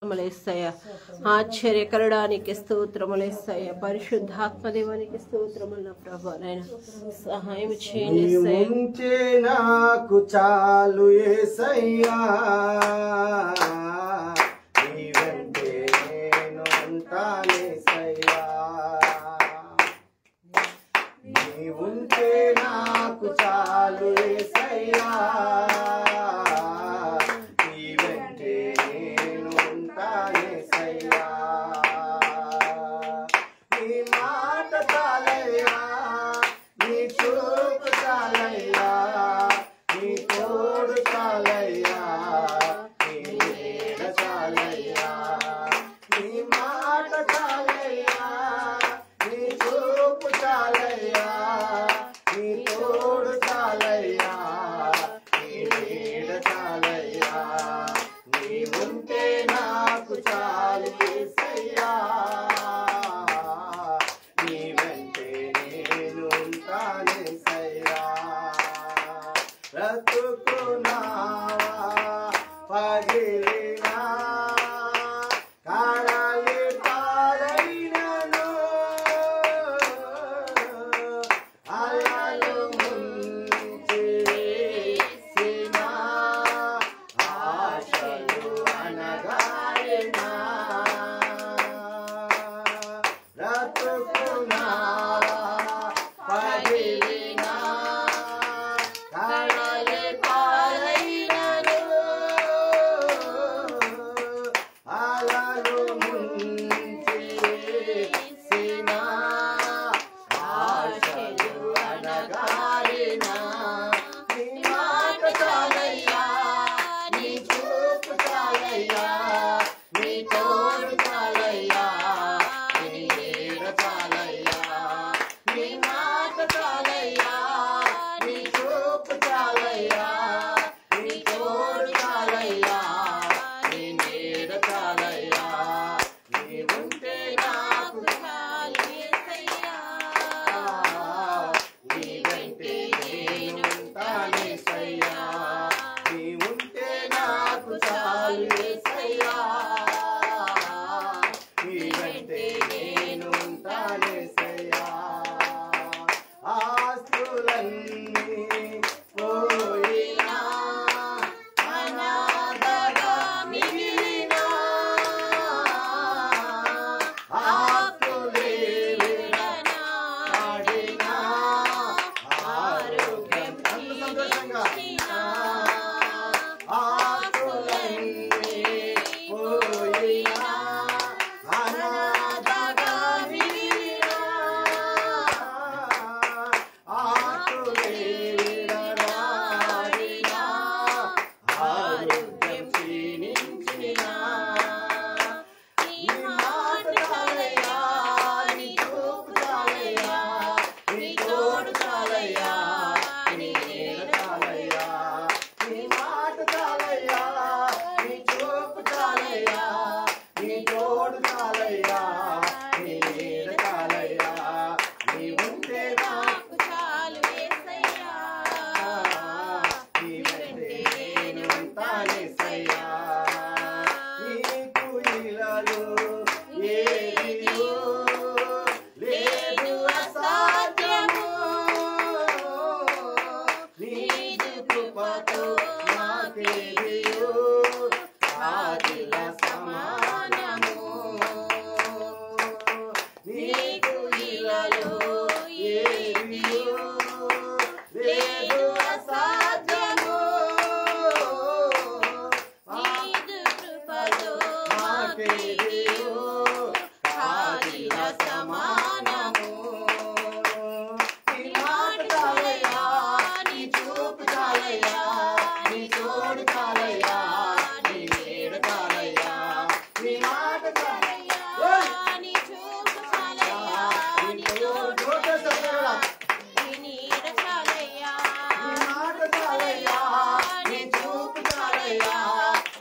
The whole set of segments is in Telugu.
యేసయ్య ఆశ్చర్యకరడానికి స్తోత్రములు యేసయ్య పరిశుద్ధాత్మ దేవునికి స్తోత్రములు ప్రభువా నాయన సహాయం చేయండి యేసయ్య నాకు చాలు యేసయ్యా నీ వెంటే నేను ఉంటాను యేసయ్యా నీ ఉంటే నాకు చాలు యేసయ్యా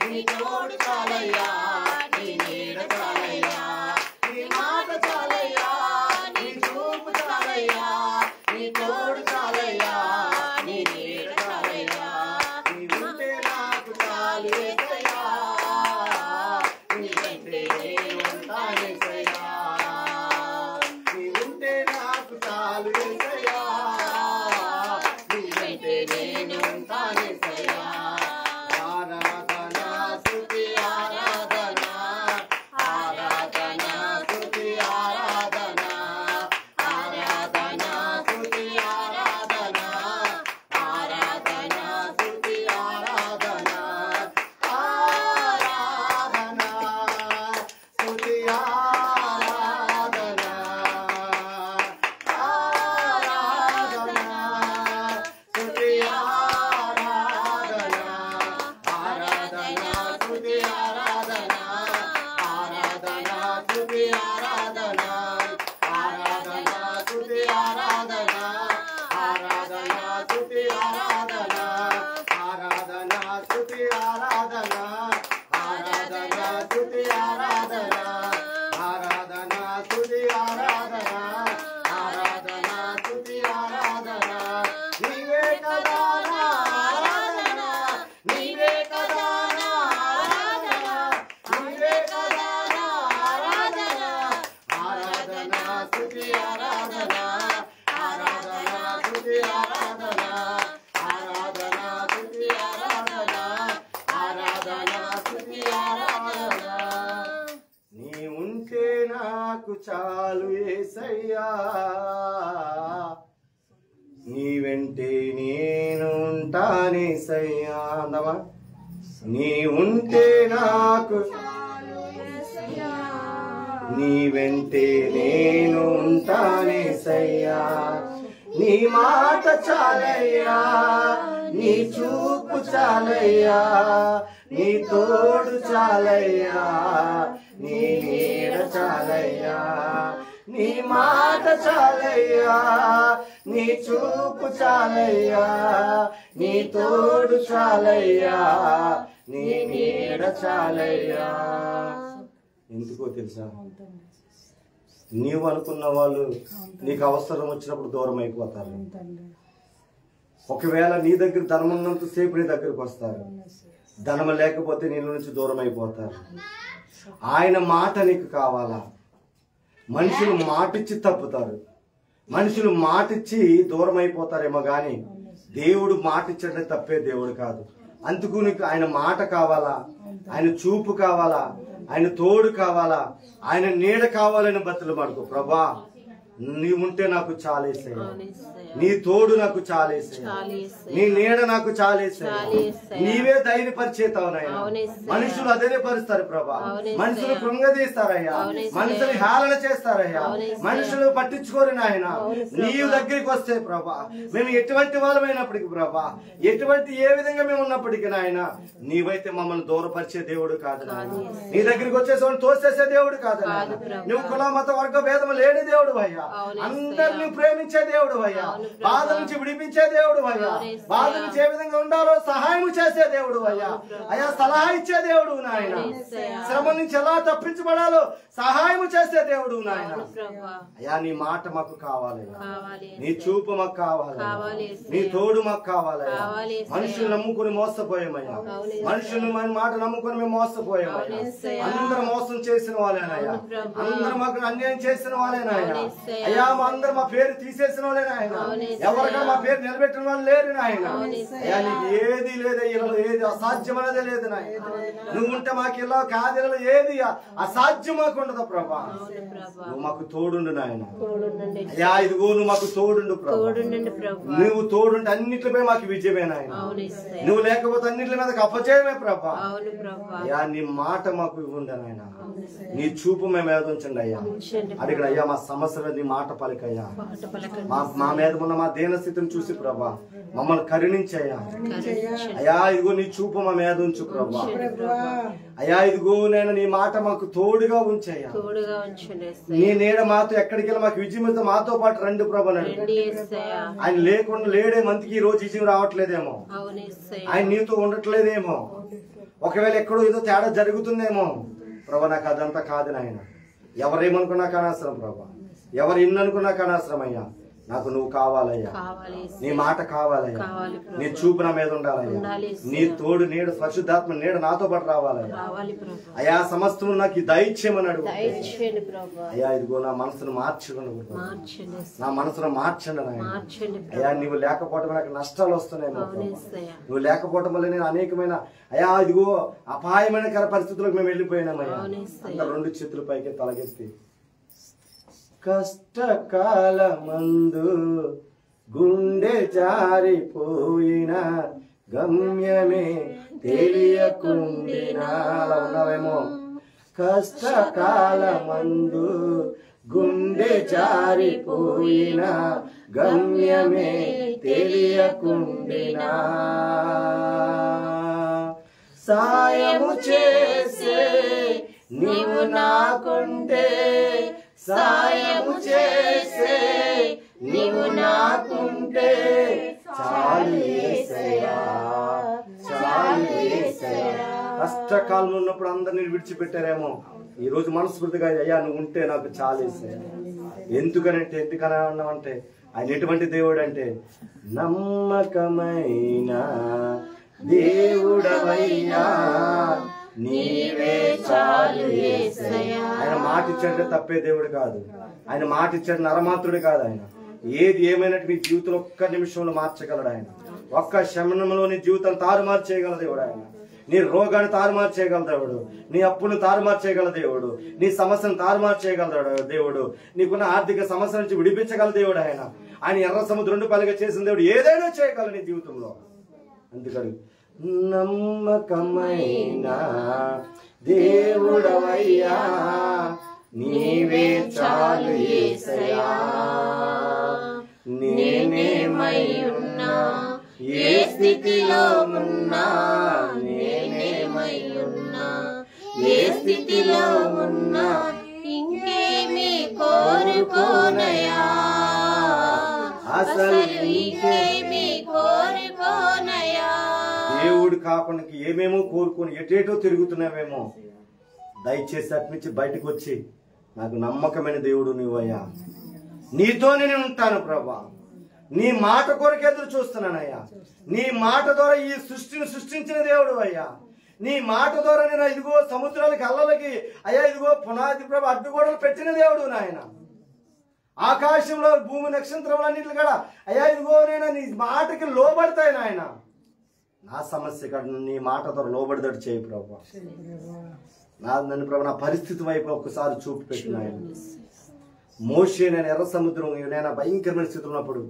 నీ తోడు చాలయ్యా నీ నీడ నాకు చాలు యేసయ్యా నీ వెంటే నేను ఉంటానేసయ్యా అందమా నీ ఉంటే నాకు నీ వెంటే నేను ఉంటానేసయ్యా నీ మాట చాలయ్యా నీ చూపు చాలయ్యా నీ తోడు చాలయ్యా నీ నీడ చాలయ్యా నీ మాట చాలయ్యా నీ చూపు చాలయ్యా నీ తోడు చాలయ్యా నీ నీడ చాలయ్యా ఎందుకో తెలుసా నీవు అనుకున్న వాళ్ళు నీకు అవసరం వచ్చినప్పుడు దూరం అయిపోతారు ఒకవేళ నీ దగ్గర ధనం ఉన్నంత సేపు నీ దగ్గరకు వస్తారు ధనం లేకపోతే నీ నుంచి దూరం అయిపోతారు ఆయన మాట నీకు కావాలా మనుషులు మాటిచ్చి తప్పుతారు మనుషులు మాటిచ్చి దూరం అయిపోతారేమో గాని దేవుడు మాటిచ్చడం తప్పే దేవుడు కాదు అందుకు నీకు ఆయన మాట కావాలా ఆయన చూపు కావాలా ఆయన తోడు కావాలా ఆయన నీడ కావాలని బతులు పడుకో ప్రభా నీ ఉంటే నాకు చాలేసయ్యా నీ తోడు నాకు చాలేసయ్యా నీ నీడ నాకు చాలేసయ్యా నీవే ధైర్యపరిచేతావు నాయన మనుషులు అధైర్యపరుస్తారు ప్రభా మనుషులు కృంగదీస్తారయ్యా మనుషులు హేళన చేస్తారయ్యా మనుషులు పట్టించుకోరు నాయన నీవు దగ్గరికి వస్తే ప్రభా మేము ఎటువంటి వాళ్ళమైనప్పటికీ ప్రభా ఎటువంటి ఏ విధంగా మేము ఉన్నప్పటికీ నాయన నీవైతే మమ్మల్ని దూరపరిచే దేవుడు కాదు నాయన నీ దగ్గరికి వచ్చేసి తోసేసే దేవుడు కాదు నాయన నువ్వు కుల మత వర్గ భేదం లేని దేవుడు అయ్యా అందరిని ప్రేమించే దేవుడు అయ్యా బాధ నుంచి విడిపించే దేవుడు అయ్యా బాధ నుంచి ఏ విధంగా ఉండాలో సహాయం చేసే దేవుడు అయ్యా అయ్యా సలహా ఇచ్చే దేవుడు నాయన శ్రమ నుంచి ఎలా తప్పించబడాలో సహాయం చేసే దేవుడు నాయన అయ్యా నీ మాట మాకు కావాలి నీ చూపు మాకు కావాలి నీ తోడు మాకు కావాలి మనుషులు నమ్ముకుని మోసపోయామయ్యా మనుషులు మన మాట నమ్ముకుని మేము మోసపోయామయ్యా అందరూ మోసం చేసిన వాళ్ళేనాయా అందరూ మాకు అన్యాయం చేసిన వాళ్ళేనాయన అయ్యా మా అందరు మా పేరు తీసేసిన వాళ్ళే నాయన ఎవరికైనా మా పేరు నిలబెట్టిన వాళ్ళు లేరు నాయన అయ్యా నీకు ఏది లేదు ఏది అసాధ్యమనేదే లేదు నాయన నువ్వు ఉంటే మాకు ఇలా కాదు ఏది అసాధ్యం మాకు ఉండదు ప్రభా నువ్వు మాకు తోడుండు నాయన అయ్యా ఇదిగో నువ్వు మాకు తోడుండు ప్రభా నువ్వు తోడుంటే అన్నిటిపై మాకు విజయమే నాయన నువ్వు లేకపోతే అన్నిటి మీద అపజయమే ప్రభా అయ్యా నీ మాట మాకు ఇవ్వండి నాయన నీ చూపు మేము ఏదుంచండి అయ్యా అడిగిన అయ్యా మా సమస్యలు నీ మాట పలికయ్యా మా మీద ఉన్న మా దేన స్థితిని చూసి ప్రభా మమ్మల్ని కరుణించయ్యా అయ్యా ఇదిగో నీ చూపు మా మీద ఉంచు ప్రభా అయ్యా ఇదిగో నేను నీ మాట మాకు తోడుగా ఉంచయ్యా నీ నీడ మాతో ఎక్కడికి వెళ్ళి మాకు విజయం మాతో పాటు రండి ప్రభా ఆయన లేకుండా లేడే మందికి ఈ రోజు విజయం రావట్లేదేమో ఆయన నీతో ఉండట్లేదేమో ఒకవేళ ఎక్కడో ఏదో తేడా జరుగుతుందేమో ప్రభా నాకు అదంతా కాదు నాయన ఎవరేమనుకున్నా కానవసరం ప్రభా ఎవరు ఇన్ననుకున్నా కానవసరం అయ్యా నాకు నువ్వు కావాలయ్యా నీ మాట కావాలయ్యా నీ చూపు నా మీద ఉండాలయ్యా నీ తోడు నీడ పరిశుద్ధాత్మ నీడ నాతో పాటు రావాలయ్యా అయ్యా సమస్తము నాకు దయచేయమన్నాడు అయ్యా ఇదిగో నా మనసును మార్చుకున్నాడు నా మనసును మార్చండి అయ్యా నువ్వు లేకపోవటం నాకు నష్టాలు వస్తున్నాయి నువ్వు లేకపోవటం వల్ల నేను అనేకమైన అయ్యా ఇదిగో అపాయమైన పరిస్థితులకు మేము వెళ్ళిపోయినామయ్యా అంత రెండు చేతుల పైకి తలగెత్తి కష్టకాలమందు గుండె జారిపోయిన గమ్యమే తెలియకుండినా అలా ఉన్నావేమో కష్టకాలమందు గుండె జారిపోయిన గమ్యమే తెలియకుండినా సాయము చేసే నీవు నాకుంటే సాయము చేసే నీవు నాకుంటే చాలు యేసయ్యా చాలు యేసయ్యా కష్టకాలంలో ఉన్నప్పుడు అందరిని విడిచిపెట్టారేమో ఈ రోజు మనస్ఫూర్తిగా అయ్యా నువ్వు ఉంటే నాకు చాలు యేసయ్యా ఎందుకని అన్నామంటే ఆయన ఎటువంటి దేవుడు అంటే నమ్మకమైన దేవుడవయ్యా నీవే చాలు యేసయ్యా ఆయన మాట ఇచ్చాడంటే తప్పే దేవుడు కాదు ఆయన మాట ఇచ్చాడు నరమాత్రుడు కాదు ఆయన ఏది ఏమైనట్టు నీ జీవితంలో ఒక్క నిమిషంలో మార్చగలడు ఆయన ఒక్క శమనంలో నీ జీవితాన్ని తారుమారు చేయగల దేవుడు ఆయన నీ రోగాన్ని తారుమారు చేయగల దేవుడు, నీ అప్పును తారుమారు చేయగల దేవుడు, నీ సమస్యను తారుమారు చేయగల దేవుడు, నీకున్న ఆర్థిక సమస్య నుంచి విడిపించగల దేవుడు. ఆయన ఎర్ర సముద్రం 2 పాలుగా చేసిన దేవుడు ఏదైనా చేయగల నీ జీవితంలో. అందుకని నమ్మకమైన దేవుడవయ్యా నీవే చాలు యేసయ్యా. నేనేమై ఉన్నా ఏ స్థితిలో ఉన్నా, నేనేమై ఉన్నా ఏ స్థితిలో ఉన్నా, ఇంకేమీ కోరుకోనయా, అసలు ఇంకేమీ కోరుకోనయా. దేవుడు కాకుండా ఏమేమో కోరుకొని ఎటేటో తిరుగుతున్నావేమో, దయచేసి అటు నుంచి బయటకు వచ్చి నాకు నమ్మకమైన దేవుడు నువ్వయ్యా, నీతో నేను ఉంటాను ప్రభా, నీ మాట కొరకు ఎదురు చూస్తున్నానయ్యా, నీ మాట ద్వారా ఈ సృష్టిని సృష్టించిన దేవుడు అయ్యా, నీ మాట ద్వారా నేను ఇదిగో సముద్రాలకి అల్లలకి అయ్యా ఇదిగో పునాది ప్రభు అడ్డుగోడలు పెట్టిన దేవుడు నాయన, ఆకాశంలో భూమి నక్షత్రములన్నింటిలో కూడా అయ్యా ఇదిగో నేను నీ మాటకి లోబడతాయి నాయన. నా సమస్య కాదు, నీ మాట ద్వారా లోబడిదట్టు చేయి ప్రభు. నన్ను ప్రభు నా పరిస్థితి వైపు ఒక్కసారి చూపు పెట్టిన ఆయన. మోషే నేను ఎర్ర సముద్రం నేను భయంకరమైన స్థితిలో ఉన్నప్పుడు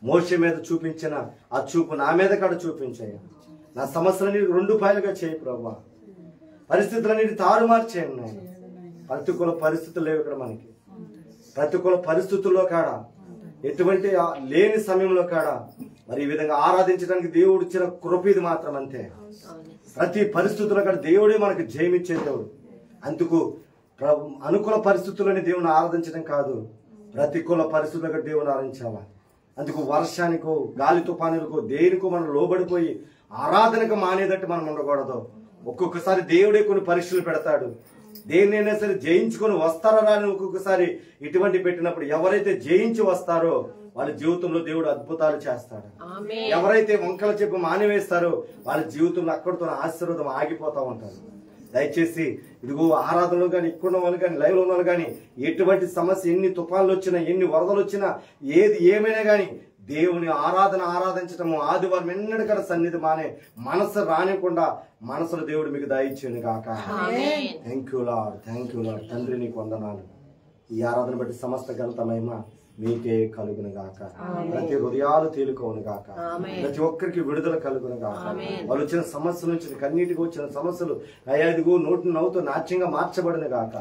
మోషే మీద చూపించిన ఆ చూపు నా మీద కూడా చూపించాయి. నా సమస్యలన్నీ 2 పాయలుగా చేయి ప్రభు. పరిస్థితులన్నిటి తారుమారు చేయండి నాయన. ప్రతికూల పరిస్థితులు లేవు ఇక్కడ మనకి. ప్రతికూల పరిస్థితుల్లో కాడ ఎటువంటి లేని సమయంలో కాడ మరి ఈ విధంగా ఆరాధించడానికి దేవుడు ఇచ్చిన కృప ఇది మాత్రం అంతే. ప్రతి పరిస్థితుల్లో కాడ దేవుడే మనకు జయమిచ్చే దేవుడు. అందుకు అనుకూల పరిస్థితుల్లోని దేవుని ఆరాధించడం కాదు, ప్రతికూల పరిస్థితుల్లో దేవుని ఆరాధించాలా. అందుకు వర్షానికో గాలి తుఫానులకో దేనికో మనం లోబడిపోయి ఆరాధనకు మానేదట్టు మనం ఉండకూడదు. ఒక్కొక్కసారి దేవుడే కొన్ని పరీక్షలు పెడతాడు. దేన్నైనా సరే జయించుకొని వస్తారో రాని ఒక్కొక్కసారి ఇటువంటి పెట్టినప్పుడు ఎవరైతే జయించి వస్తారో వాళ్ళ జీవితంలో దేవుడు అద్భుతాలు చేస్తాడు. ఎవరైతే వంకల చెప్పు మానివేస్తారో వాళ్ళ జీవితంలో అక్కడితో ఆశీర్వాదం ఆగిపోతా ఉంటారు. దయచేసి ఇదిగో ఆరాధనలు కానీ ఇక్కడ వాళ్ళు కానీ లైవ్లో ఉన్న వాళ్ళు కానీ ఎటువంటి సమస్య, ఎన్ని తుఫాన్లు వచ్చినా ఎన్ని వరదలు వచ్చినా ఏది ఏమైనా కానీ దేవుని ఆరాధించటము ఆదివారం ఎన్నటికడ సన్నిధి మానే మనసు రానికుండా మనసులో దేవుడు మీకు దయచేయను గాక. Thank you lord, thank you lord. తండ్రి నీకు వందనాలు. ఈ ఆరాధన బట్టి సమస్త ఘనత మహిమ మీకే కలుగును గాక. ప్రతి హృదయాలు తేలుకోను గాక. ప్రతి ఒక్కరికి విడుదల కలుగును గాక. వాళ్ళు వచ్చిన సమస్యల నుంచి కన్నీటికి వచ్చిన సమస్యలు అయ్యా ఇదిగో నోటి నవ్వుతో నాట్యంగా మార్చబడిన గాక.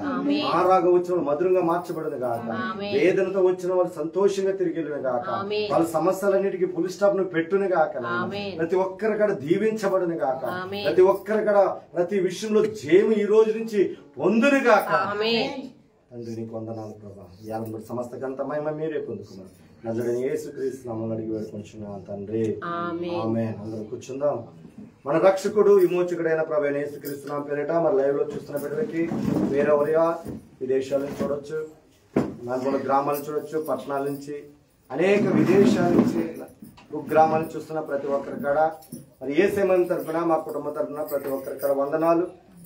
ఆరాగా వచ్చిన వాళ్ళు మధురంగా మార్చబడిన గాక. వేదనతో వచ్చిన వాళ్ళు సంతోషంగా తిరిగి వెళ్ళిన గాక. వాళ్ళ సమస్యలన్నిటికీ ఫుల్ స్టాప్ ను పెట్టును గాక. ప్రతి ఒక్కరి కాడ దీవించబడిన గాక. ప్రతి ఒక్కరి కాడ ప్రతి విషయంలో జయము ఈ రోజు నుంచి పొందును గాక. తండ్రి నీకు వందనాలు ప్రభా. యాభై బట్టి సమస్త గంత మహిమ మీరే పొందుకున్నాను. నజరేయుడైన యేసుక్రీస్తు నామములో అడిగి వేడుకొంచున్నాను తండ్రి, ఆమేన్. అందరూ కూర్చుందాం. మన రక్షకుడు విమోచకుడైన ప్రభువైన యేసుక్రీస్తు నామమున పేరిట మరి లైవ్ లో చూస్తున్న బిడ్డలకి వేరెవరియా విదేశాల నుంచి చూడొచ్చు, నలుగురు గ్రామాల నుంచి చూడొచ్చు, పట్టణాల నుంచి అనేక విదేశాల నుంచి గ్రామాల నుంచి చూస్తున్న ప్రతి ఒక్కరి కాడ మరి యేసేమని తరపున మా కుటుంబ తరపున ప్రతి ఒక్కరి కాడ వందనాలు.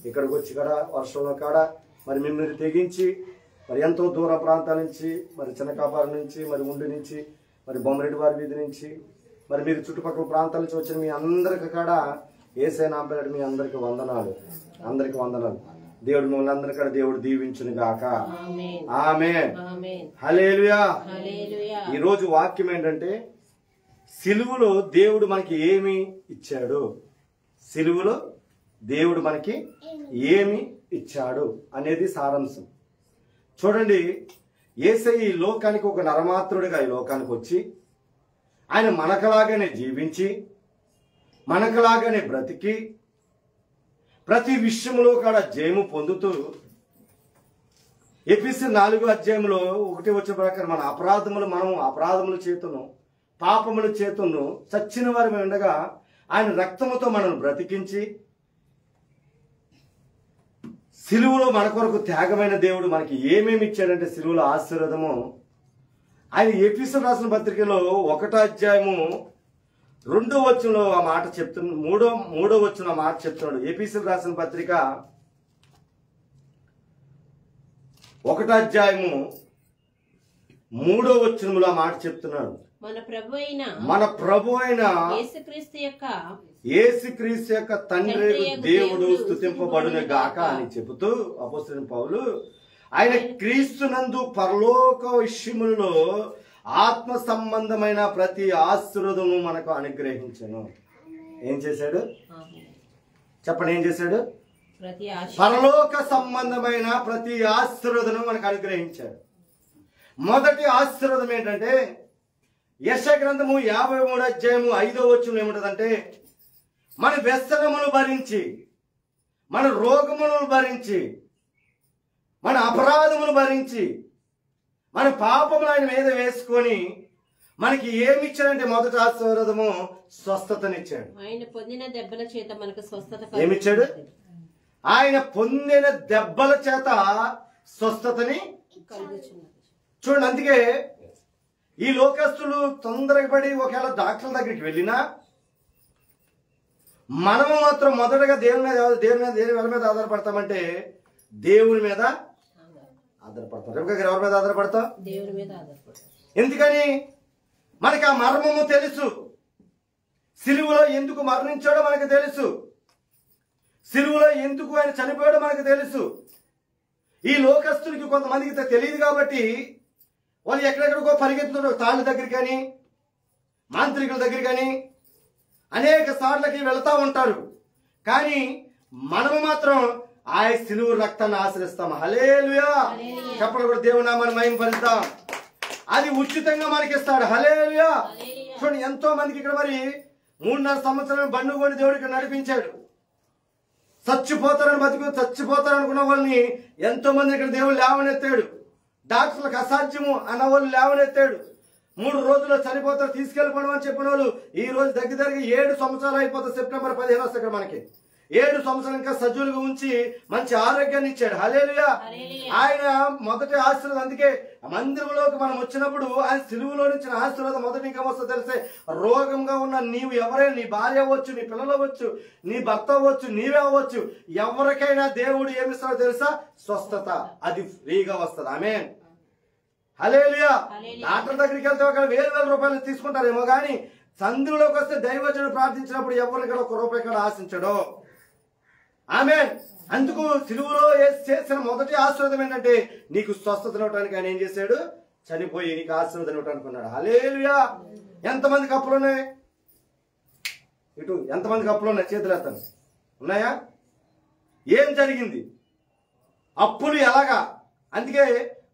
ఇక్కడికి వచ్చి కాడ వర్షంలో కాడ మరి మిమ్మల్ని తెగించి మరి ఎంతో దూర ప్రాంతాల నుంచి మరి చిన్నకాపారం నుంచి మరి ఉండి నుంచి మరి బొమ్మరెడ్డి వారి వీధి నుంచి మరి మీరు చుట్టుపక్కల ప్రాంతాల నుంచి వచ్చిన మీ అందరికి కాడ యేసయ్య నామమున పేరిట మీ అందరికి వందనాలు, అందరికి వందనాలు. దేవుడు మిమ్మల్ని అందరి కాడ దేవుడు దీవించును గాక. ఆమేన్, హల్లెలూయా. ఈ రోజు వాక్యం ఏంటంటే సిలువలో దేవుడు మనకి ఏమి ఇచ్చాడు, సిలువలో దేవుడు మనకి ఏమి ఇచ్చాడు అనేది సారాంశం. చూడండి, యేసయ్య ఈ లోకానికి ఒక నరమాత్రుడిగా ఈ లోకానికి వచ్చి ఆయన మనకలాగానే జీవించి మనకలాగానే బ్రతికి ప్రతి విషయంలో కూడా జయము పొందుతూ ఎఫెసీయుల 4వ అధ్యాయంలో 1 వచ్చిన ప్రకారం మన అపరాధముల చేతును పాపముల చేతును చచ్చిన వారమే ఉండగా ఆయన రక్తముతో మనల్ని బ్రతికించి సిలువలో మన కొరకు త్యాగమైన దేవుడు మనకి ఏమేమి ఇచ్చాడంటే సిలువలో ఆశీర్వాదము. ఆయన ఎఫెసీయులకు రాసిన పత్రికలో 1వ అధ్యాయము 2వ వచనంలో ఆ మాట చెప్తున్నాడు, 3వ వచనంలో ఆ మాట చెప్తున్నాడు. ఎఫెసీయులకు రాసిన పత్రిక 1వ అధ్యాయము 3వ వచనంలో ఆ మాట చెప్తున్నాడు. మన ప్రభు అయిన యేసుక్రీస్తు యేసుక్రీస్తు యొక్క తండ్రి దేవుడు స్తుతింపబడును గాక అని చెబుతూ అపోస్తలుడైన పౌలు ఆయన క్రీస్తునందు పరలోక విషయములలో ఆత్మ సంబంధమైన ప్రతి ఆశీర్వాదము మనకు అనుగ్రహించను. ఏం చేశాడు చెప్పండి? ఏం చేశాడు? పరలోక సంబంధమైన ప్రతి ఆశీర్వాదము మనకు అనుగ్రహించాడు. మొదటి ఆశీర్వాదం ఏంటంటే యెషయా గ్రంథము 53వ అధ్యాయము 5వ వచనం ఏముంటదంటే, మన వ్యసనమును భరించి, మన రోగములను భరించి, మన అపరాధమును భరించి, మన పాపములు ఆయన మీద వేసుకొని మనకి ఏమి ఇచ్చాడంటే మొదటి ఆశీర్వాదము స్వస్థతనిచ్చాడు. ఆయన పొందిన దెబ్బల చేత మనకు స్వస్థత. ఏమిచ్చాడు? ఆయన పొందిన దెబ్బల చేత స్వస్థతని చూడండి. అందుకే ఈ లోకస్తులు తొందరపడి ఒకవేళ డాక్టర్ల దగ్గరికి వెళ్ళినా మనము మాత్రం మొదటగా దేవుని మీద ఆధారపడతామంటే దేవుని మీద ఆధారపడతాం. ఎవరి మీద ఆధారపడతాం? దేవుని మీద ఆధారపడతాం. ఎందుకని? మనకి ఆ మర్మము తెలుసు. సిలువలో ఎందుకు మరణించాడో మనకు తెలుసు. సిలువలో ఎందుకు ఆయన చనిపోయాడో మనకు తెలుసు. ఈ లోకస్తులకి కొంతమందికి తెలియదు కాబట్టి వాళ్ళు ఎక్కడెక్కడికో పరిగెత్తుతారు. తాళ్ళ దగ్గర కానీ, మాంత్రికుల దగ్గర కానీ అనేక సార్లకి వెళతా ఉంటారు. కానీ మనము మాత్రం ఆ సిలువ రక్తాన్ని ఆశ్రయిస్తాం. హల్లెలూయా చెప్పలు కూడా దేవుని నామాన్ని మహిమపరుద్దాం. అది ఉచితంగా మనకి ఇస్తాడు. హల్లెలూయా. చూడండి, ఎంతో మందికి ఇక్కడ మరి 3.5 సంవత్సరాలు బండు కొని దేవుడు ఇక్కడ నడిపించాడు. చచ్చిపోతారనుకున్న వాళ్ళని ఎంతో మంది ఇక్కడ దేవుడు లేవనెత్తాడు. డాక్టర్లకు అసాధ్యము అన్న వాళ్ళు లేవనెత్తాడు. 3 రోజుల్లో చనిపోతారు, తీసుకెళ్ళిపోవడం అని చెప్పిన వాళ్ళు ఈ రోజు దగ్గర 7 సంవత్సరాలు అయిపోతుంది. సెప్టెంబర్ 15 వస్తుంది ఇక్కడ మనకి. 7 సంవత్సరాలు ఇంకా సజీవులుగా ఉంచి మంచి ఆరోగ్యాన్ని ఇచ్చాడు. హల్లెలూయా. ఆయన మొదటి ఆశీర్వాదం. అందుకే మందిరంలోకి మనం వచ్చినప్పుడు ఆయన సిలువలో నుంచి ఆశీర్వాదం మొదటి ఇంకా వస్తుంది తెలిసే. రోగంగా ఉన్న నీవు ఎవరైనా, నీ భార్య అవ్వచ్చు, నీ పిల్లలు అవ్వచ్చు, నీ భర్త అవ్వచ్చు, నీవే అవ్వచ్చు, ఎవరికైనా దేవుడు ఏమిస్తాడో తెలుసా? స్వస్థత. అది ఫ్రీగా వస్తుంది. ఆమేన్. హల్లెలూయా. డాక్టర్ దగ్గరికి వెళ్తే ఒక 1000 రూపాయలు తీసుకుంటారేమో కానీ సందులోకి వస్తే దైవజనుడు ప్రార్థించినప్పుడు ఎవరిని కూడా 1 రూపాయి కూడా ఆశించడు. ఆమేన్. అందుకు సిలువలో చేసిన మొదటి ఆశీర్వాదం ఏంటంటే నీకు స్వస్థత ఇవ్వడానికి ఆయన ఏం చేశాడు? చనిపోయి నీకు ఆశీర్వాదం ఇవ్వడానికి ఉన్నాడు. హల్లెలూయా. ఎంతమందికి అప్పులు ఉన్నాయి? ఇటు ఎంతమందికి అప్పులు ఉన్నాయి? చేతులు ఎత్తండి. ఉన్నాయా? ఏం జరిగింది? అప్పులు ఎలాగా? అందుకే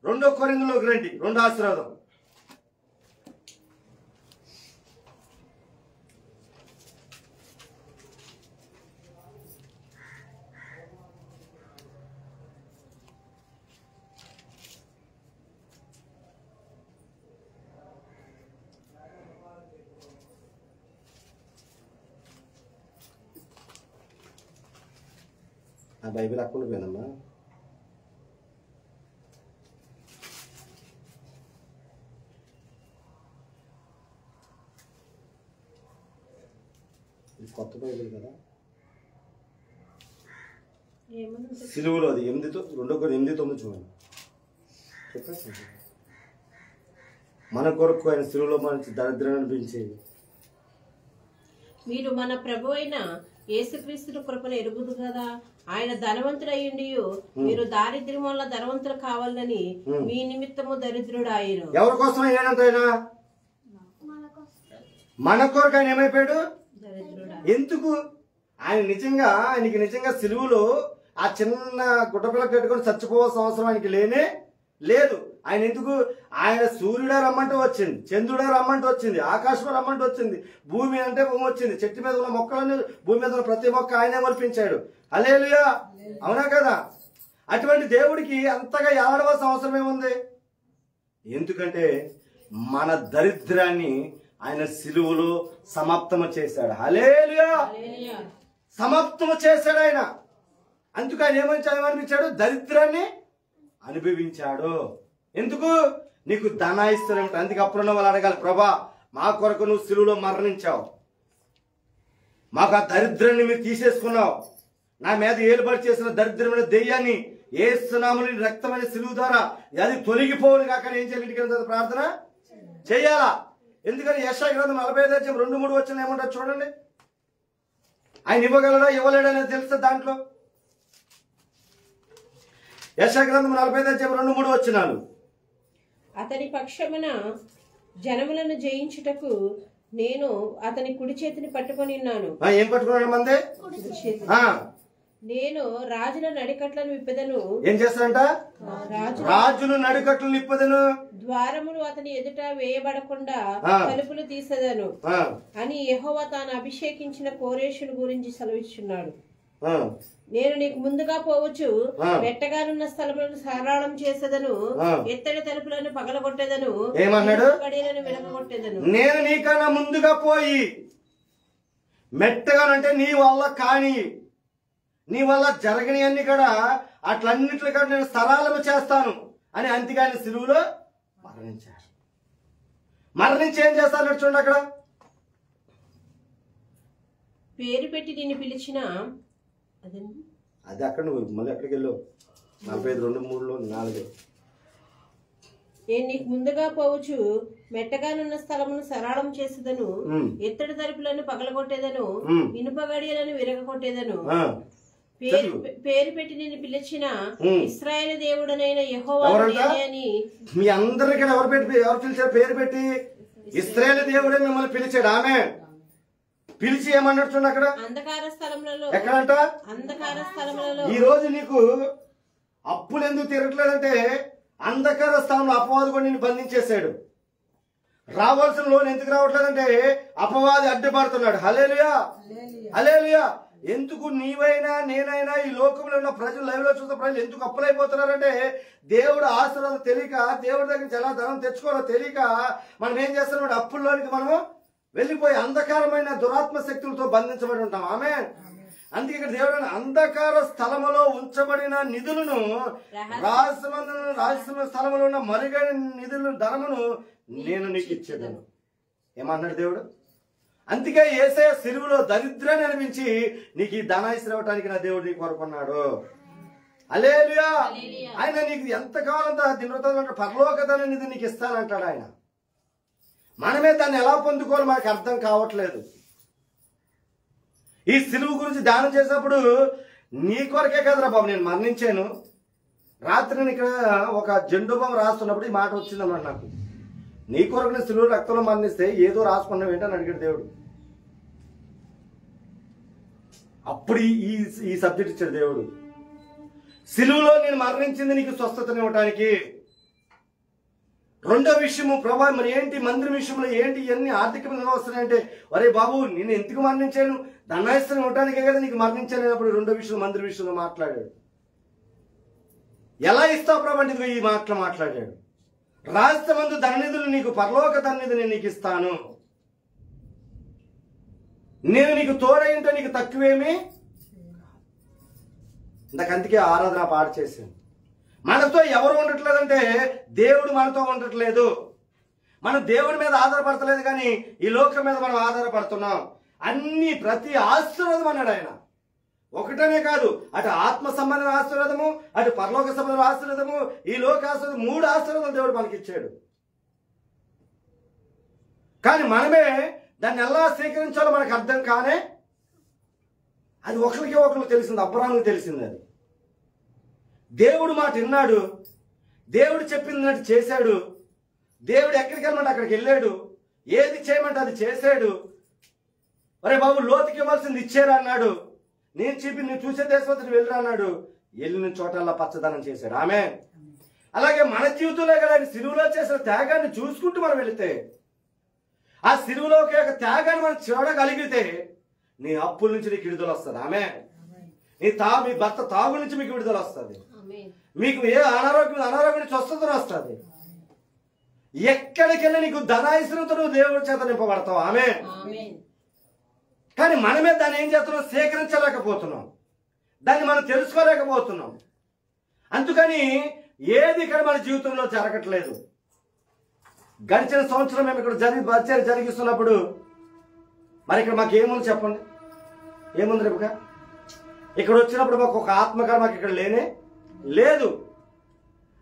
2 కొరింథీయులకు రండి. 2 ఆశీర్వాదం. ఆ బైబిల్ అక్కడ పోయినమ్మా. ఇది కొత్త బైబిల్ కదా. సిలువలో అది 8:9 చూడండి. చెప్పేసి మన కొరకు ఆయన సిలువలో మంచి దరిద్రాన్ని అనిపించేది. మీరు మన ప్రభు అయిన యేసుక్రీస్తు కృపను ఎరుగుదు కదా. ఆయన ధనవంతుడయ్యుండి మీరు దారిద్ర్యం వల్ల ధనవంతులు కావాలని మీ నిమిత్తము దరిద్రుడు ఆయన. ఎవరి కోసం అయ్యాడంట? ఆయన మన కొరకు ఆయన ఏమైపోయాడు? ఎందుకు? ఆయనకి నిజంగా సిలువలో ఆ చిన్న గుడ్డపిల్ల పెట్టుకొని చచ్చిపోవాల్సిన అవసరం ఆయనకి లేనే లేదు. ఆయన ఎందుకు? ఆయన సూర్యుడే రమ్మంటూ వచ్చింది, చంద్రుడే రమ్మంటూ వచ్చింది, ఆకాశం రమ్మంటూ వచ్చింది, భూమి అంటే భూమి వచ్చింది, చెట్టు మీద ఉన్న మొక్కలను, భూమి మీద ఉన్న ప్రతి మొక్క ఆయనే మలిపించాడు. హల్లెలూయా. అవునా కదా? అటువంటి దేవుడికి అంతగా ఏడవలసిన అవసరం ఏముంది? ఎందుకంటే మన దరిద్రాన్ని ఆయన సిలువలో సమాప్తము చేశాడు. హల్లెలూయా. సమాప్తము చేశాడు ఆయన. అందుకు ఆయన ఏమనిపించాడు? దరిద్రాన్ని అనుభవించాడు. ఎందుకు? నీకు ధనాయిస్తూనే ఉంటాడు. అందుకే అప్పుడున్న వాళ్ళు అడగాలి, ప్రభా మా కొరకు నువ్వు సిలువలో మరణించావు, మాకు ఆ దరిద్రాన్ని మీరు తీసేసుకున్నావు, నా మీద ఏలుబడి చేసిన దరిద్రమైన దెయ్యాన్ని యేసునామమున రక్తమైన సిలువ ద్వారా అది తొలగిపోవును కాక ఏం చేయాలి? ప్రార్థన చేయాలా? ఎందుకని యెషయా గ్రంథం 45:2-3 వచనం ఏమంటారు చూడండి. ఆయన ఇవ్వగలడా ఇవ్వలేడనేది తెలుస్తుంది దాంట్లో. యెషయా గ్రంథం 45:2-3 వచనాలు. అతని పక్షమున జనములను జయించుటకు నేను అతని కుడి చేతిని పట్టుకొని ఉన్నాను. ఏం పట్టుకున్నాడు మంది? నేను రాజుల నడికట్లను విప్పదను. ఏం చేస్తాడంట? రాజులు నడికట్లు నిప్పదను. ద్వారములు అతని ఎదుట వేయబడకుండా తలుపులు తీసదను అని యెహోవా తాను అభిషేకించిన కోరేషుని గురించి సెలవిస్తున్నాడు. నేను నీకు ముందుగా పోవచ్చు, వెట్టగానున్న స్థలములను సారాళం చేసేదను, ఎత్తడి తలుపులను పగలగొట్టేదను, ఏమన్నాడు? గడియలను విరగొట్టేదను. నేను నీకన్నా ముందుగా పోయి మెట్టగానంటే నీ వల్ల కాని, నీ వల్ల జరగని అన్ని కూడా అట్లన్నిట్లు కూడా నేను సరళము చేస్తాను అని అంతేగాని సిలువలో మరణించాడు. మరణించి ఏం చేస్తాను చూడండి అక్కడ. పేరు పెట్టి నిన్ను పిలిచిన అది అక్కడ నువ్వు మళ్ళీ ఎక్కడికి వెళ్ళావు? 45:2-3-4. నేను నీకు ముందుగా పోవచ్చు, మెట్టగానున్న స్థలమును సరళం చేసేదను, ఎత్తడి తలుపులను పగలగొట్టేదను, ఇనుప గడియలను విరగొట్టేదను. పేరు పెట్టి నిన్ను పిలిచిన ఇశ్రాయేలు దేవుడనైన యెహోవా అని. మీ అందరికీ ఎవరు పిలిచారు? పేరు పెట్టి ఇశ్రాయేలు దేవుడే మిమ్మల్ని పిలిచాడు. ఆమె పిలిచి ఏమన్నాడు చూడండి అక్కడ. అంధకార స్థలములలో. ఎక్కడంట? అంధకార స్థలములలో. ఈ రోజు నీకు అప్పులు ఎందుకు తిరగట్లేదంటే అంధకార స్థలంలో అపవాది కూడా నిన్ను బంధించేశాడు. రావాల్సిన లోన్ ఎందుకు రావట్లేదంటే అపవాది అడ్డుపడుతున్నాడు. హల్లెలూయా, హల్లెలూయా. ఎందుకు నీవైనా నేనైనా ఈ లోకంలో ఉన్న ప్రజలు, లైవ్ లో చూసిన ప్రజలు ఎందుకు అప్పులైపోతున్నారంటే దేవుడు ఆశీర్వాదం తెలియక, దేవుడి దగ్గర నుంచి ఎలా ధనం తెచ్చుకోవాలో తెలియక మనం ఏం చేస్తున్నాం? అప్పుల్లోనికి మనము వెళ్ళిపోయి అంధకారమైన దురాత్మ శక్తులతో బంధించబడి ఉంటాం. ఆమె అందుకే ఇక్కడ దేవుడు అంధకార స్థలములో ఉంచబడిన నిధులను, రహస్యమైన స్థలములో ఉన్న మరుగైన నిధులను, ధనమును నేను నీకు ఇచ్చేదను. ఏమన్నాడు దేవుడు? అందుకే యేసయ్య సిలువలో దరిద్రాన్ని అనిపించి నీకు ఈ ధనాయిస్ ఇవ్వటానికి నా దేవుడు నీకు కోరుకున్నాడు. హల్లెలూయా. ఆయన నీకు ఎంత కావాలంత దినవృత్తాంత పరలోక ధన నిధి నీకు ఇస్తానంటాడు ఆయన. మనమే దాన్ని ఎలా పొందుకోవాలో మనకు అర్థం కావట్లేదు. ఈ సిలువు గురించి ధ్యానం చేసినప్పుడు నీ కొరకే కదరా బాబు నేను మరణించాను. రాత్రి నేను ఇక్కడ ఒక జెండుబొమ్మ రాస్తున్నప్పుడు ఈ మాట వచ్చిందన్నమాట నాకు. నీ కొరకు నేను సిలువు రక్తంలో మరణిస్తే ఏదో రాసుకున్నావు ఏంటని అడిగాడు దేవుడు. అప్పుడు ఈ సబ్జెక్ట్ ఇచ్చాడు దేవుడు. సిలువులో నేను మరణించింది నీకు స్వస్థతనివ్వటానికి. రెండో విషయము, ప్రభా మరి ఏంటి మందిరం విషయంలో ఏంటి ఇవన్నీ ఆర్థికమైన వస్తున్నాయంటే, ఒరే బాబు నేను ఎందుకు మరణించాను? ధనాయిస్తాను ఇవ్వటానికే కదా నీకు మరణించాను. అప్పుడు రెండో విషయం మందిర విషయంలో మాట్లాడాడు. ఎలా ఇస్తావు ప్రభా అంటే ఈ మాటలు మాట్లాడాడు. రాష్ట్రమందు ధననిధులు నీకు, పరలోక ధననిధి నేను నీకు ఇస్తాను. నేను నీకు తోడైంటే నీకు తక్కువేమి. అందుకే ఆరాధన పాట చేశాను. మనతో ఎవరు ఉండట్లేదంటే దేవుడు మనతో ఉండట్లేదు. మనం దేవుడి మీద ఆధారపడతలేదు కానీ ఈ లోకం మీద మనం ఆధారపడుతున్నాం. అన్ని ప్రతి ఆశీర్వాదం అన్నాడు ఆయన. ఒకటనే కాదు, అటు ఆత్మ సంబంధమైన ఆశీర్వాదము, అటు పరలోక సంబంధమైన ఆశీర్వాదము, ఈ లోక ఆశీర్వాదం, 3 ఆశీర్వాదాలు దేవుడు మనకి ఇచ్చాడు. కానీ మనమే దాన్ని ఎలా స్వీకరించాలో మనకు అర్థం కానే. అది ఒకరికి తెలిసింది, అబ్రాహాముకి తెలిసింది. అది దేవుడు మాట విన్నాడు, దేవుడు చెప్పినట్టు చేశాడు. దేవుడు ఎక్కడికి వెళ్ళమంటే అక్కడికి వెళ్ళాడు, ఏది చేయమంటే అది చేశాడు. అరే బాబు లోతుకి ఇవ్వాల్సింది ఇచ్చారు అన్నాడు. నేను నువ్వు చూసే దేశం వెళ్ళరా అన్నాడు. వెళ్ళిన చోటల్లా పచ్చదనం చేశాడు. ఆమె అలాగే మన జీవితంలో కదా ఆయన సిలువలో చేసిన త్యాగాన్ని చూసుకుంటూ మనం వెళితే, ఆ సిలువలో త్యాగాన్ని మనం చూడగలిగితే నీ అప్పుల నుంచి నీకు విడుదల వస్తుంది. ఆమె మీ భర్త తాగు నుంచి మీకు విడుదల వస్తుంది. మీకు ఏ అనారోగ్యం నుంచి స్వస్థత వస్తుంది. ఎక్కడికెళ్ళి నీకు ధనాయిశ్వరంతో దేవుడి చేత నింపబడతావు. ఆమె కానీ మనమే దాన్ని ఏం చేస్తున్నాం? సేకరించలేకపోతున్నాం, దాన్ని మనం తెలుసుకోలేకపోతున్నాం. అందుకని ఏది ఇక్కడ మన జీవితంలో జరగట్లేదు. గడిచిన సంవత్సరం మేము ఇక్కడ జరిగిస్తున్నప్పుడు మరి ఇక్కడ మాకు ఏముంది చెప్పండి? ఏముంది రేపుగా? ఇక్కడ వచ్చినప్పుడు మాకు ఒక ఆత్మగా మాకు ఇక్కడ లేనే లేదు.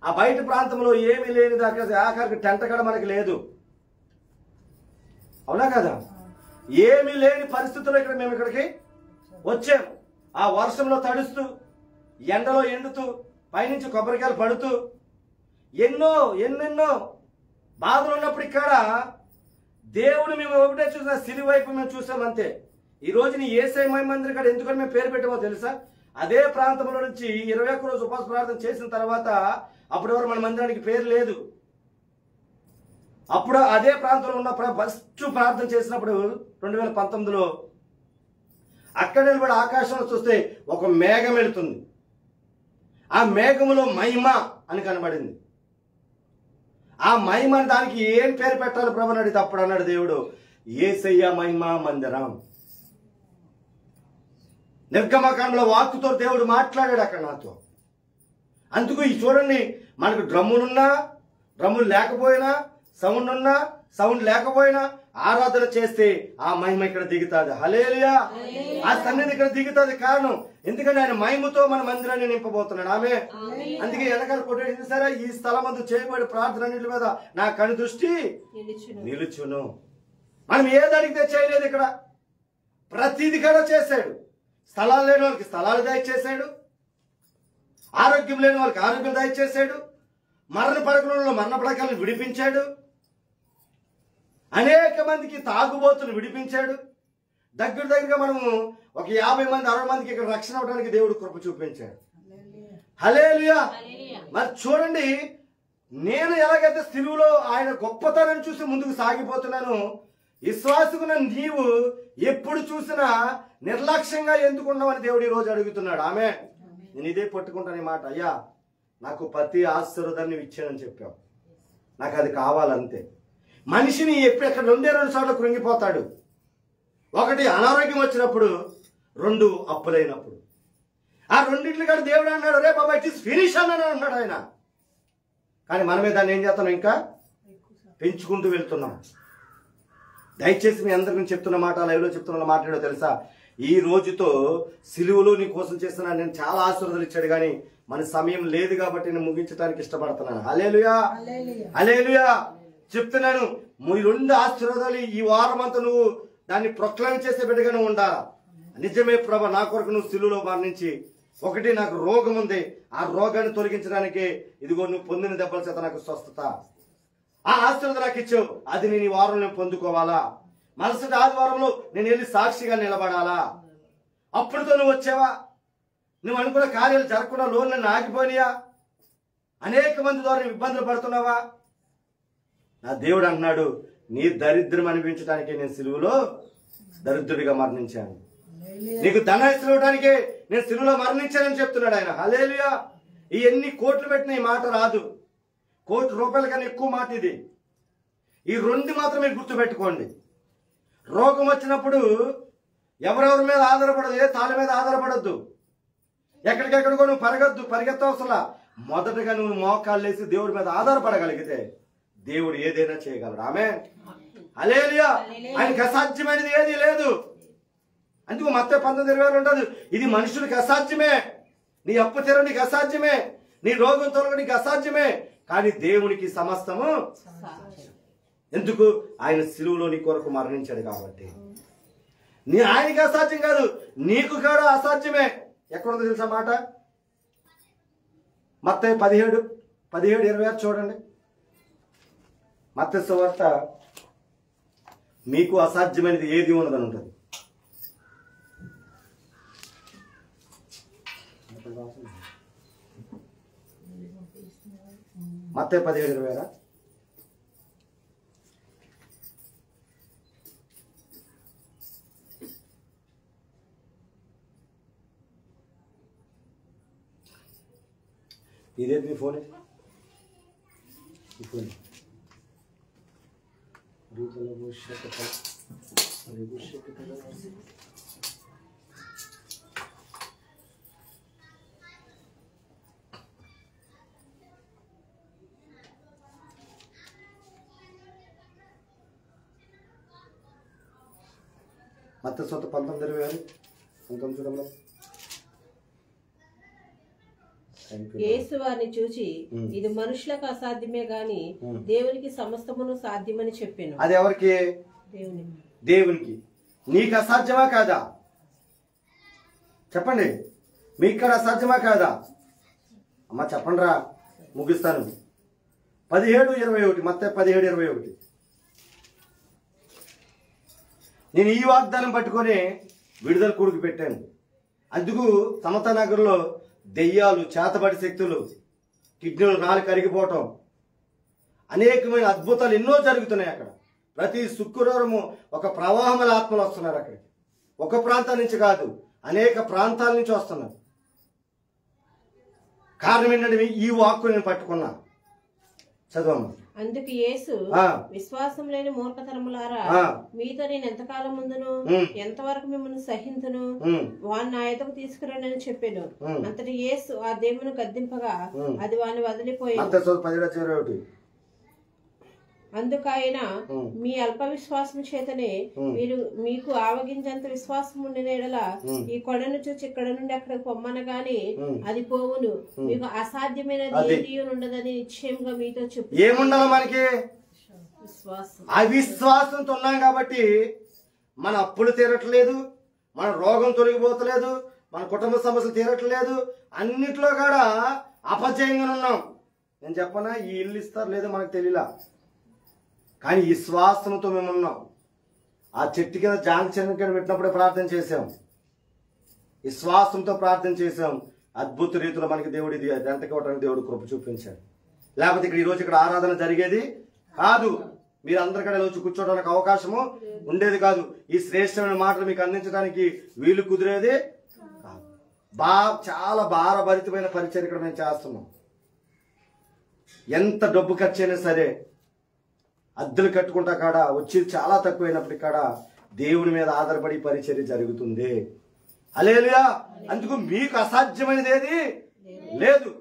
ఆ బయట ప్రాంతంలో ఏమీ లేని దాకా ఆఖరికి టెంట కూడా మనకి లేదు. అవునా కదా? ఏమీ లేని పరిస్థితుల్లో ఇక్కడ మేము ఇక్కడికి వచ్చాం. ఆ వర్షంలో తడుస్తూ, ఎండలో ఎండుతూ, పైనుంచి కొబ్బరికాయలు పడుతూ, ఎన్నెన్నో బాధలు ఉన్నప్పుడు ఇక్కడ దేవుడు మేము ఒకటే చూసిన సిలువ వైపు మేము చూసామంతే. ఈ రోజు నీ యేసయ్య మహిమ మందిరం కాడ ఎందుకని మేము పేరు పెట్టామో తెలుసా? అదే ప్రాంతంలో నుంచి 21 రోజు ఉపవాస ప్రార్థన చేసిన తర్వాత, అప్పుడు ఎవరు మన మందిరానికి పేరు లేదు. అప్పుడు అదే ప్రాంతంలో ఉన్న ఫస్ట్ ప్రార్థన చేసినప్పుడు 2019లో అక్కడ నిలబడి ఆకాశంలో చూస్తే ఒక మేఘం వెళుతుంది. ఆ మేఘములో మహిమ అని కనబడింది. ఆ మహిమ దానికి ఏం పేరు పెట్టాలి ప్రభు అడిగితే అప్పుడు అన్నాడు దేవుడు, యేసయ్య మహిమ మందిరం. నిర్గమకాండంలో వాక్కుతో దేవుడు మాట్లాడాడు అక్కడ నాతో. అందుకు ఈ చూడండి, మనకు డ్రమ్ములున్నా, డ్రమ్ములు లేకపోయినా, సౌండ్ ఉన్నా, సౌండ్ లేకపోయినా ఆరాధన చేస్తే ఆ మహిమ ఇక్కడ దిగుతుంది. హల్లెలూయా. ఆ సన్నిధి ఇక్కడ దిగుతుంది. కారణం ఎందుకంటే ఆయన మహిమతో మన మందిరాన్ని నింపబోతున్నాడు. ఆమె అందుకే వెనకాల కొట్టేది సరే, ఈ స్థలమందు చేయబడి ప్రార్థన అన్నిటి మీద నా కను దృష్టి నిలుచును. మనం ఏది అడిగితే చేయలేదు. ఇక్కడ ప్రతిది కూడా చేశాడు. స్థలాలు లేని వాళ్ళకి స్థలాలు దయచేశాడు, ఆరోగ్యం లేని వాళ్ళకి ఆరోగ్యం దయచేశాడు, మరణ పడకలలో మరణ పడకలను విడిపించాడు, అనేక మందికి తాగుబోతులు విడిపించాడు. దగ్గరగా మనము ఒక 50 మంది 60 మందికి ఇక్కడ రక్షణ అవడానికి దేవుడు కృప చూపించాడు. హల్లెలూయా. మరి చూడండి, నేను ఎలాగైతే సిలువలో ఆయన గొప్పతనాన్ని చూసి ముందుకు సాగిపోతున్నాను, విశ్వాసుకున్న నీవు ఎప్పుడు చూసినా నిర్లక్ష్యంగా ఎందుకున్నావని దేవుడు ఈరోజు అడుగుతున్నాడు. ఆమె నేను ఇదే పట్టుకుంటాను ఈ మాట. అయ్యా, నాకు ప్రతి ఆశీర్వాదాన్ని ఇచ్చానని చెప్పావు, నాకు అది కావాలంతే. మనిషిని ఎక్కడ 2 సార్లు కృంగిపోతాడు. ఒకటి అనారోగ్యం వచ్చినప్పుడు, 2 అప్పులైనప్పుడు. ఆ రెండింటిని కూడా దేవుడు అన్నాడు, రే బాబా ఇట్ ఈస్ ఫినిష్ అని అన్నాడు ఆయన. కానీ మనమే దాన్ని ఏం చేస్తాం, ఇంకా పెంచుకుంటూ వెళ్తున్నాం. దయచేసి మీ అందరికీ చెప్తున్న మాట, లైవ్లో చెప్తున్న మాట ఏంటో తెలుసా? ఈ రోజుతో సిలువలో నీ కోసం చేస్తున్నాను. నేను చాలా ఆశీర్వాదాలు ఇచ్చాడు, కానీ మన సమయం లేదు కాబట్టి నేను ముగించడానికి ఇష్టపడుతున్నాను. హల్లెలూయా, హల్లెలూయా. చెప్తున్నాను, ఈ 2 ఆశీర్వాదాలు ఈ వారం అంతా నువ్వు దాన్ని ప్రొక్లైమ్ చేసే బిడ్డగానే ఉండాలా. నిజమే ప్రభా, నా కొరకు నువ్వు సిలువలో మరణించి, ఒకటి నాకు రోగం ఉంది, ఆ రోగాన్ని తొలగించడానికి ఇదిగో నువ్వు పొందిన దెబ్బల చేత నాకు స్వస్థత, ఆ ఆశీర్వాదం నాకు ఇచ్చావు, అది నేను ఈ వారం నేను పొందుకోవాలా. మరుసటి ఆదివారంలో నేను వెళ్ళి సాక్షిగా నిలబడాలా. అప్పుడుతో నువ్వు వచ్చావా? నువ్వు అనుకున్న కార్యాలు జరగకుండా లోన్లు ఆగిపోయినాయా? అనేక మంది ద్వారా ఇబ్బందులు పడుతున్నావా? నా దేవుడు అంటున్నాడు, నీ దరిద్రం అనిపించడానికి నేను సిలువలో దరిద్రుడిగా మరణించాను, నీకు ధనాన్ని ఇవ్వడానికే నేను సిలువలో మరణించానని చెప్తున్నాడు ఆయన. హల్లెలూయా. ఈ ఎన్ని కోట్లు పెట్టిన ఈ మాట రాదు. ₹1,00,000 కన్నా ఎక్కువ మాట ఇది. ఈ 2 మాత్రమే గుర్తుపెట్టుకోండి. రోగం వచ్చినప్పుడు ఎవరెవరి మీద ఆధారపడదు, ఏ తాళి మీద ఆధారపడద్దు, ఎక్కడికెక్కడికో నువ్వు పరిగెత్తవసలా. మొదటగా నువ్వు మోకాళ్ళు వేసి దేవుడి మీద ఆధారపడగలిగితే దేవుడు ఏదైనా చేయగలడు. ఆమేన్, హల్లెలూయా. ఆయనకి అసాధ్యమైనది ఏది లేదు. అందుకు మత్తయి 19:20 ఉంటుంది, ఇది మనుషులకి అసాధ్యమే, నీ అప్పు తీరడం నీకు అసాధ్యమే, నీ రోగం తొలగడం నీకు అసాధ్యమే, కానీ దేవునికి సమస్తము. ఎందుకు? ఆయన సిలువలో నీ కొరకు మరణించాడు కాబట్టి. ఆయనకి అసాధ్యం కాదు, నీకు కూడా అసాధ్యమే. ఎక్కడుందో తెలుసా మాట? మత్తయి 17:26 చూడండి. మత్తయి సువార్త, మీకు అసాధ్యమైనది ఏది ఉన్నదని ఉంటుంది. మత్తయి 17:26. ఇదేంటి మీ ఫోన్? ఈ ఫోన్ మత్తయి సువార్త 19:26 చూడండి. యేసు వారిని చూచి, ఇది మనుషులకు అసాధ్యమే గాని దేవునికి సమస్తమును సాధ్యమని చెప్పాను. అది ఎవరికి? దేవునికి. నీకు అసాధ్యమా కాదా? చెప్పండి, మీకు ఇక్కడ అసాధ్యమా కాదా? అమ్మ చెప్పండి రా, ముగిస్తాను. 17:21 మత్తయి 17:21. నేను ఈ వాగ్దానం పట్టుకొని విడుదల కూడికి పెట్టాను. అందుకు సమతానగర్లో దెయ్యాలు, చేతబడి శక్తులు, కిడ్నీలు నాలుగు కరిగిపోవటం, అనేకమైన అద్భుతాలు ఎన్నో జరుగుతున్నాయి అక్కడ. ప్రతి శుక్రవారము ఒక ప్రవాహముల ఆత్మలు వస్తున్నారు అక్కడికి. ఒక ప్రాంతం నుంచి కాదు, అనేక ప్రాంతాల నుంచి వస్తున్నారు. కారణం ఏంటంటే ఈ వాక్కు నేను పట్టుకున్నా. చదవమ్మా. అందుకు యేసు, విశ్వాసం లేని మూర్ఖతరములారా, మీతో నేను ఎంతకాలం ముందును ఎంతవరకు మిమ్మల్ని సహింతును, వాడిని నా ఎదుకు తీసుకురండి అని చెప్పాను. అంతటి యేసు ఆ దేవుని గద్దింపగా అది వాడిని వదిలిపోయింది. అందుకైన మీ అల్ప విశ్వాసం చేతనే మీకు ఆవగించేంత విశ్వాసం ఉండిన ఎడల ఈ కొండను చూసి ఇక్కడ నుండి అక్కడికి పొమ్మన గాని అది పోవును. మీకు అసాధ్యమైనది ఏది ఉండదని నిశ్చయంగా మీతో చెప్పు. ఏముండాలి మనకి? విశ్వాసం. అవిశ్వాసంతో ఉన్నాం కాబట్టి మన అప్పులు తీరట్లేదు, మన రోగం తొలగిపోతలేదు, మన కుటుంబ సమస్యలు తీరట్లేదు, అన్నిట్లో కూడా అపజయంగా ఉన్నాం. నేను చెప్పనా, ఈ ఇల్లు ఇస్తారు లేదో మనకు తెలియలా, కానీ విశ్వాసంతో మేము ఉన్నాం. ఆ చెట్టు కింద జాంక్షన్ కింద పెట్టినప్పుడే ప్రార్థన చేశాం, విశ్వాసంతో ప్రార్థన చేశాం. అద్భుత రీతిలో మనకి దేవుడు ఇది ఎంతకోవడానికి దేవుడు కృప చూపించాడు. లేకపోతే ఇక్కడ ఈరోజు ఇక్కడ ఆరాధన జరిగేది కాదు, మీరు అందరికీ వచ్చి కూర్చోవడానికి అవకాశము ఉండేది కాదు, ఈ శ్రేష్టమైన మాటలు మీకు అందించడానికి వీలు కుదిరేది కాదు. చాలా భారభరితమైన పరిచయం ఇక్కడ మేము చేస్తున్నాం. ఎంత డబ్బు ఖర్చు అయినా సరే, అద్దెలు కట్టుకుంటా కాడ వచ్చేది చాలా తక్కువైనప్పటికీ కాడ దేవుని మీద ఆధారపడి పరిచర్య జరుగుతుంది. హల్లెలూయా. అందుకు మీకు అసాధ్యమైనది ఏది లేదు,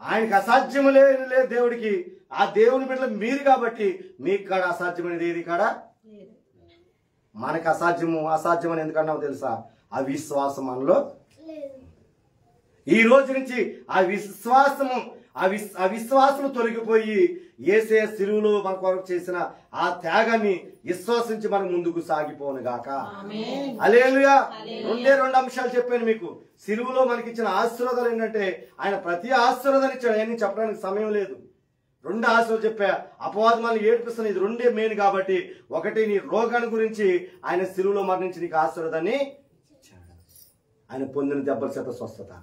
ఆయనకి అసాధ్యం లేదు దేవుడికి. ఆ దేవుని బిడ్డలు మీరు కాబట్టి మీకు కాడ అసాధ్యమైనది ఏది కాడ. మనకు అసాధ్యం అని ఎందుకన్నావు తెలుసా? ఆ విశ్వాసం మనలో. ఈ రోజు నుంచి ఆ విశ్వాసము తొలగిపోయి యేసయ్య సిలువలో మన కొరకు చేసిన ఆ త్యాగాన్ని విశ్వాసించి మనం ముందుకు సాగిపోను గాక. హల్లెలూయా. రెండు అంశాలు చెప్పాను మీకు. సిలువలో మనకిచ్చిన ఆశీర్వాదాలు ఏంటంటే ఆయన ప్రతి ఆశీర్వాదాన్ని ఇచ్చాడు, అవన్నీ చెప్పడానికి సమయం లేదు. 2 ఆశీర్వాదాలు చెప్పా. అపవాదం మనల్ని ఏడిపిస్తున్న ఇది 2 మెయిన్ కాబట్టి, ఒకటి నీ రోగాన్ని గురించి ఆయన సిలువలో మరణించి నీకు ఆశీర్వాదాన్ని ఇచ్చాడు, ఆయన పొందిన దెబ్బల చేత స్వస్థత.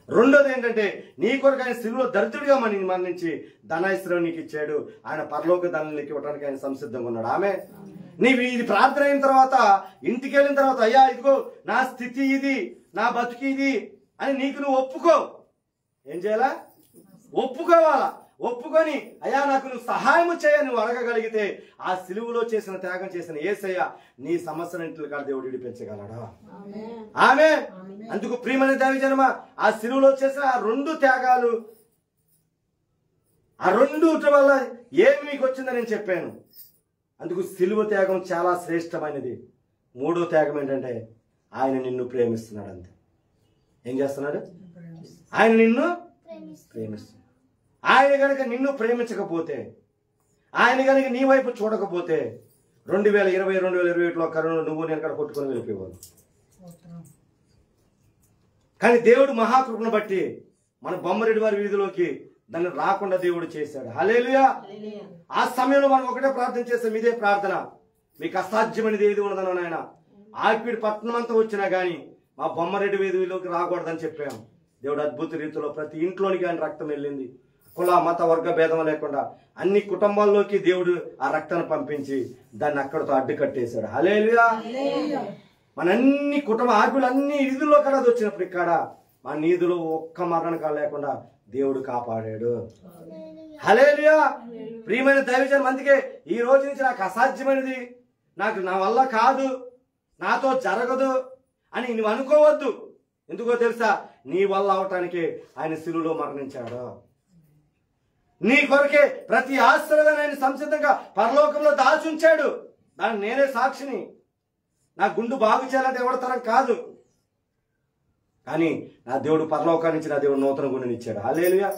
రెండోది ఏంటంటే నీ కొరకు ఆయన సిలువలో దరిద్రుడిగా మరణించి ధనాశ్రయం నీకు ఇచ్చాడు, ఆయన పరలోక ధనాన్ని ఇవ్వడానికి ఆయన సంసిద్ధంగా ఉన్నాడు. ఆమె నీవు ఇది ప్రార్థన అయిన తర్వాత ఇంటికి వెళ్ళిన తర్వాత, అయ్యా ఇదిగో నా స్థితి ఇది, నా బతుకి ఇది అని నీకు నువ్వు ఒప్పుకో. ఏం చేయాలా? ఒప్పుకోవాలా. ఒప్పుకొని అయ్యా నాకు నువ్వు సహాయం చేయ నువ్వు అడగగలిగితే ఆ సిలువలో చేసిన త్యాగం చేసిన యేసయ్య నీ సమస్యలన్నింటిలో కాదు దేవుడు విడిపించగలడా. ఆమె అందుకు ప్రియమైన దైవజనమ, ఆ సిలువలో చేసిన ఆ 2 త్యాగాలు, ఆ 2 వల్ల ఏమి మీకు వచ్చిందని నేను చెప్పాను. అందుకు సిలువ త్యాగం చాలా శ్రేష్టమైనది. 3వ త్యాగం ఏంటంటే ఆయన నిన్ను ప్రేమిస్తున్నాడు. అంతే. ఏం చేస్తున్నాడు? ఆయన నిన్ను ప్రేమిస్తున్నాడు. ఆయన కనుక నిన్ను ప్రేమించకపోతే, ఆయన కనుక నీ వైపు చూడకపోతే 2020 2021లో కరోనా నువ్వు నేను అక్కడ కొట్టుకొని వెళ్ళిపోయేవాడు. కానీ దేవుడు మహాకృపను బట్టి మన బొమ్మరెడ్డి వారి వీధిలోకి దాన్ని రాకుండా దేవుడు చేశాడు. హల్లెలూయా. ఆ సమయంలో మనం ఒకటే ప్రార్థన చేస్తాం, ఇదే ప్రార్థన, మీకు అసాధ్యమైనది ఏది ఉండదనో నాయన. ఆర్పీడి పట్టణం అంతా వచ్చినా కానీ మా బొమ్మరెడ్డి వీధిలోకి రాకూడదని చెప్పాము. దేవుడు అద్భుత రీతిలో ప్రతి ఇంట్లోనికి ఆయన రక్తం వెళ్ళింది. కుల మత వర్గ భేదం లేకుండా అన్ని కుటుంబాల్లోకి దేవుడు ఆ రక్తాన్ని పంపించి దాన్ని అక్కడతో అడ్డుకట్టేశాడు. హల్లెలూయా. మన అన్ని కుటుంబ ఆర్పులు అన్ని నిధుల్లో కదా వచ్చినప్పుడు ఇక్కడ మన నీధులు ఒక్క మరణం కాదు లేకుండా దేవుడు కాపాడాడు. హల్లెలూయా. ప్రియమైన దైవజనం, అందుకే ఈ రోజు నుంచి నాకు అసాధ్యమైనది, నాకు నా వల్ల కాదు, నాతో జరగదు అని నువ్వు అనుకోవద్దు. ఎందుకో తెలుసా? నీ వల్ల అవటానికి ఆయన సిలువలో మరణించాడు. నీ కొరకే ప్రతి ఆశీర్వాదాన్ని ఆయన సంసిద్ధంగా పరలోకంలో దాచుంచాడు. దాన్ని నేనే సాక్షిని. నా గుండు బాగు చేయాలంటే ఎవరి తరం కాదు, కానీ నా దేవుడు పరలోకాన్ని నుంచి నా దేవుడు నూతన గుండెని ఇచ్చాడు. హల్లెలూయా.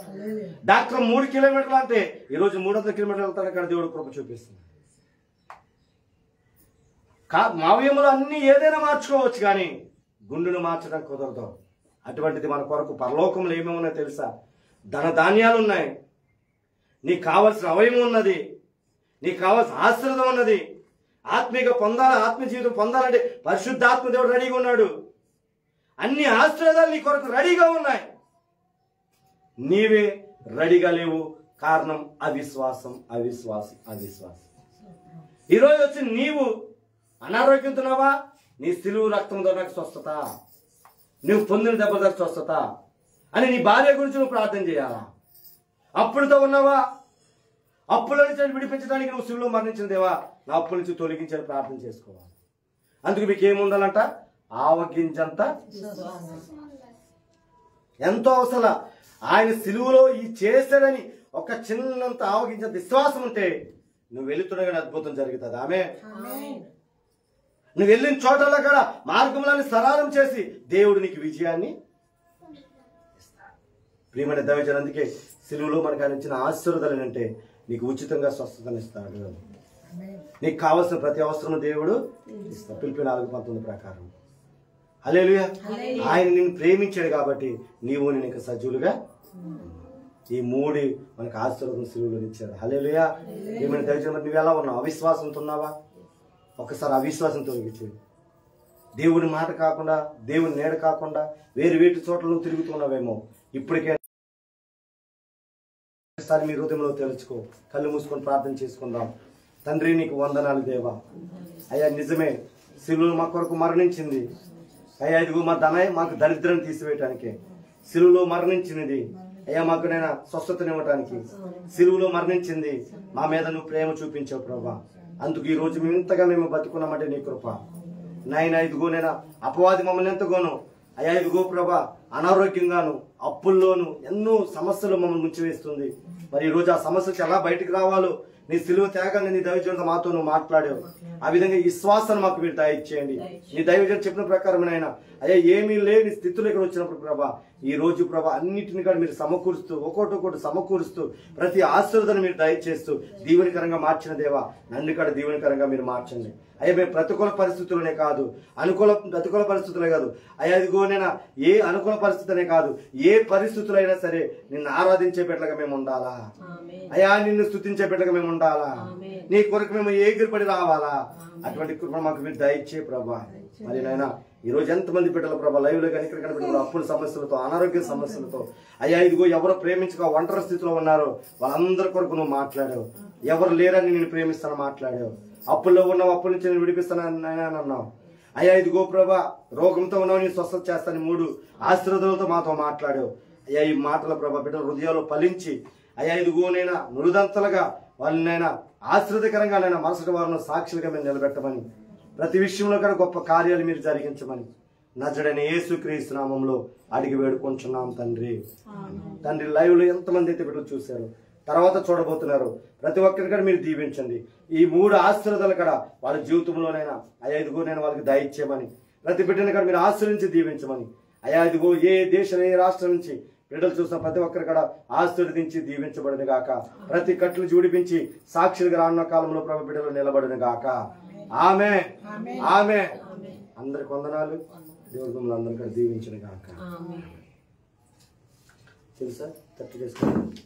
డాక్టర్ 3 కిలోమీటర్లు అంటే ఈరోజు 300 కిలోమీటర్లు వెళ్తాను, ఇక్కడ దేవుడు కృప చూపిస్తుంది. మావ్యములు అన్ని ఏదైనా మార్చుకోవచ్చు, కానీ గుండును మార్చడం కుదరదు. అటువంటిది మన కొరకు పరలోకంలో ఏమేమి ఉన్నాయో తెలుసా? ధన ధాన్యాలు ఉన్నాయి, నీకు కావాల్సిన అవయవం ఉన్నది, నీకు కావాల్సిన ఆశ్రదం ఉన్నది. ఆత్మీయంగా పొందాలి, ఆత్మీయ జీవితం పొందాలంటే పరిశుద్ధాత్మ దేవుడు రెడీగా ఉన్నాడు. అన్ని ఆశ్రదాలు నీ కొరకు రెడీగా ఉన్నాయి, నీవే రెడీగా లేవు. కారణం అవిశ్వాసం, అవిశ్వాసం, అవిశ్వాసం. ఈరోజు వచ్చి నీవు అనారోగ్యంతున్నావా? నీ సిలువు రక్తం ద్వారా స్వస్థత, నువ్వు పొందిన దెబ్బ ద్వారా స్వస్థత అని నీ భార్య గురించి నువ్వు ప్రార్థన చేయాలా? అప్పులతో ఉన్నావా? అప్పుల నుంచి విడిపించడానికి నువ్వు సిలువలో మరణించిన దేవా, నా అప్పుల నుంచి తొలగించని ప్రార్థన చేసుకోవాలి. అందుకు మీకు ఏముండాలంట? ఆవగించంత ఎంతో అవసరం. ఆయన సిలువలో ఈ చేశాడని ఒక చిన్నంత ఆవగించంత విశ్వాసం ఉంటే నువ్వు వెళుతుండగానే అద్భుతం జరుగుతుంది. ఆమె నువ్వు వెళ్ళిన చోటల్లో కూడా మార్గంలోని సరళం చేసి దేవుడు నీకు విజయాన్ని ఇస్తాడు. ప్రియమైన దైవజనులు, అందుకే సిలువలో మనకు ఆయన ఇచ్చిన ఆశీర్వాదాలు అంటే నీకు ఉచితంగా స్వస్థతనిస్తాడు. నీకు కావలసిన ప్రతి అవసరం దేవుడు ఇస్తాడు. ఫిలిప్పీ 4:19 ప్రకారం. హల్లెలూయా. ఆయన నిన్ను ప్రేమించాడు కాబట్టి నీవు నీకు సజీవులుగా ఈ మూడి మనకు ఆశీర్వాదం సిలువలో ఇచ్చాడు. హల్లెలూయా. ఏమైనా దైవజనులు, నువ్వు ఎలా ఉన్నావు? అవిశ్వాసంతో ఉన్నావా? ఒకసారి అవిశ్వాసం తొలగించేది. దేవుని మాట కాకుండా, దేవుని నీడ కాకుండా వేరు వేటి చోట్ల నువ్వు తిరుగుతున్నావేమో. ఇప్పటికే మీ హృదయంలో తెలుసుకో, కళ్ళు మూసుకొని ప్రార్థన చేసుకుందాం. తండ్రి, నీకు వందనాలు దేవా. అయ్యా, నిజమే సిలువలో మా కొరకు మరణించింది. అయ్యా, ఇదిగో మాకు దరిద్రం తీసివేయటానికి సిలువలో మరణించినది. అయ్యా, మాకు నేను స్వస్థతనివ్వటానికి సిలువలో మరణించింది. మా మీద నువ్వు ప్రేమ చూపించావు ప్రభా. అందుకు ఈ రోజు మేము ఇంతగా బతుకున్నామంటే నీ కృప నాయన. ఇదిగో నేను అపవాది మమ్మల్ని ఎంతగానో అయ్యా, ఇదిగో ప్రభా, అనారోగ్యంగాను అప్పుల్లోను ఎన్నో సమస్యలు మమ్మల్ని ముంచివేస్తుంది. మరి ఈ రోజు ఆ సమస్యలు ఎలా బయటకు రావాలో నీ సిలువ త్యాగాన్ని నీ దైవజనులతో మాతో నువ్వు మాట్లాడావు. ఆ విధంగా ఈ విశ్వాసాన్ని మాకు మీరు దయచేయండి. నీ దైవజనులు చెప్పిన ప్రకారం నాయన అయ్యా, ఏమీ లేని స్థితిలో ఇక్కడ వచ్చినప్పుడు ప్రభా, ఈ రోజు ప్రభా అన్నింటిని కూడా మీరు సమకూరుస్తూ, ఒక్కొక్కటి సమకూరుస్తూ ప్రతి ఆశీర్వాదాన్ని మీరు దయచేస్తూ దీవెనకరంగా మార్చిన దేవా, నన్ను కూడా దీవెనకరంగా మీరు మార్చండి. అయ్యా, మేము ప్రతికూల పరిస్థితులనే కాదు, ప్రతికూల పరిస్థితులే కాదు అయ్యా, ఇదిగో నేను ఏ అనుకూల పరిస్థితులనే కాదు, ఏ పరిస్థితులైనా సరే నిన్ను ఆరాధించే బిడ్డలుగా మేము ఉండాలా అయ్యా, నిన్ను స్తుతించే బిడ్డలుగా మేము ఉండాలా, నీ కొరకు మేము ఎగిరిపడి రావాలా. అటువంటి కృప మాకు మీరు దయచే ప్రభా. మరి నాయన ఈ రోజు ఎంతమంది బిడ్డల ప్రభా లైవ్ లో కానీ ఇక్కడ కనిపెట్టిన అప్పుల సమస్యలతో, అనారోగ్య సమస్యలతో అయ్యా, ఇదిగో ఎవరో ప్రేమించక ఒంటరి స్థితిలో ఉన్నారో వాళ్ళందరి కొరకు నువ్వు మాట్లాడావు. ఎవరు లేరని నేను ప్రేమిస్తాను మాట్లాడావు. అప్పుల్లో ఉన్నావు, అప్పుల నుంచి నేను విడిపిస్తాను అన్నావు. అయ్యా, ఇదిగో ప్రభా రోగంతో ఉన్నావు, నేను స్వస్థత చేస్తాను 3 ఆశీర్వాదాలతో మాతో మాట్లాడావు. అయ్యా, ఈ మాటల ప్రభా బిడ్డల హృదయాల్లో ఫలించి అయ్యా, ఇదిగో నైనా నురుదంతలుగా వాళ్ళనైనా ఆశ్రదకరంగా నైనా మరుసటి వారిని సాక్షులుగా మేము నిలబెట్టమని, ప్రతి విషయంలో కూడా గొప్ప కార్యాలు మీరు జరిగించమని నజరుడైన యేసుక్రీస్తు నామములో అడిగి వేడుకొంచున్నాం తండ్రి. తండ్రి, లైవ్ లో ఎంతమంది అయితే బిడ్డలు చూశారు, తర్వాత చూడబోతున్నారు, ప్రతి ఒక్కరి కూడా మీరు దీవించండి. ఈ 3 ఆశీర్వాదాలు కూడా వాళ్ళ జీవితంలోనైనా అయ్యా, ఇదిగో నేను వాళ్ళకి దయచేయమని, ప్రతి బిడ్డని కూడా మీరు ఆశీర్వించి దీవించమని అయ్యా, ఇదిగో ఏ దేశం ఏ రాష్ట్రం నుంచి బిడ్డలు చూసిన ప్రతి ఒక్కరు కూడా ఆశీర్వదించి దీవించబడిన గాక. ప్రతి కట్లు జూడిపించి సాక్షులుగా రానున్న కాలంలో ప్రభు బిడ్డలు నిలబడిన గాక. ఆమె ఆమె అందరికి వందనాలు. దేవుడు మిమ్మల్ని అందరికీ దీవించిన గాక. తెలుసా తట్టు చేసుకోండి.